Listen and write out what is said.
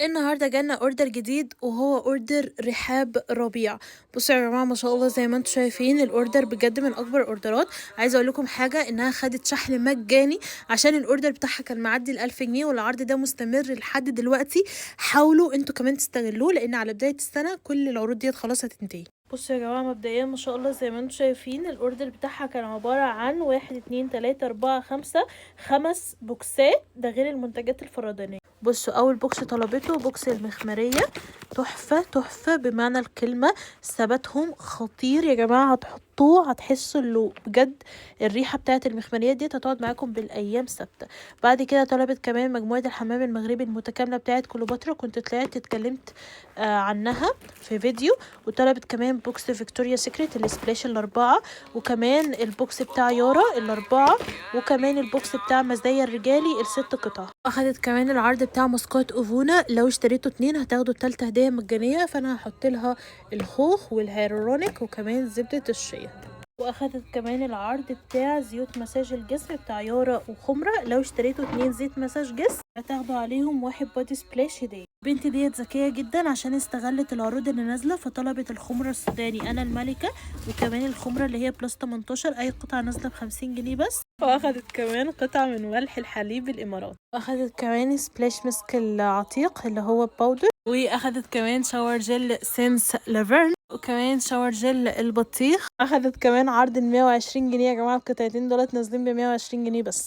النهارده جالنا اوردر جديد وهو اوردر رحاب ربيع. بصوا يا جماعه، ما شاء الله زي ما انتم شايفين الاوردر بجد من اكبر الاوردرات. عايزه اقول لكم حاجه، انها خدت شحن مجاني عشان الاوردر بتاعها كان معدي ال1000 جنيه، والعرض ده مستمر لحد دلوقتي. حاولوا انتوا كمان تستغلوه، لان على بدايه السنه كل العروض ديت خلاص هتنتهي. بصوا يا جماعة، مبدئيا ما شاء الله زي ما انتم شايفين الاوردر بتاعها كان عبارة عن 1 2 3 4 5 5 بوكسات، ده غير المنتجات الفردانية. بصوا، اول بوكس طلبته بوكس المخمرية، تحفة تحفة بمعنى الكلمة. ثباتهم خطير يا جماعة، هتحطوه هتحسوا انه بجد الريحة بتاعت المخمرية دي هتقعد معاكم بالايام ثابتة. بعد كده طلبت كمان مجموعة الحمام المغربي المتكاملة بتاعت كليوباترا، كنت طلعت اتكلمت عنها في فيديو. وطلبت كمان بوكس فيكتوريا سيكريت السبلاش ال4، وكمان البوكس بتاع يارا ال4، وكمان البوكس بتاع مزايا الرجالي ال6 قطع. اخدت كمان العرض بتاع ماسكات اوفونا، لو اشتريتوا 2 هتاخدوا التالتة هدية مجانية، فانا هحط لها الخوخ والهيرونيك وكمان زبدة الشيا. واخدت كمان العرض بتاع زيوت مساج الجسم بتاع يارا وخمرة، لو اشتريتوا 2 زيت مساج جسم هتاخدوا عليهم 1 بودي سبلاش هدية. البنت ديت ذكية جدا عشان استغلت العروض اللي نازلة، فطلبت الخمرة السوداني انا الملكة، وكمان الخمرة اللي هي بلس 18، اي قطعة نازلة ب50 جنيه بس. واخدت كمان قطعة من ملح الحليب الامارات، واخدت كمان سبلاش مسك العتيق اللي هو باودر، واخدت كمان شاور جل سينس لافيرن، وكمان شاور جل البطيخ. اخدت كمان عرض ال120 جنيه يا جماعة، القطعتين دولت نازلين ب120 جنيه بس.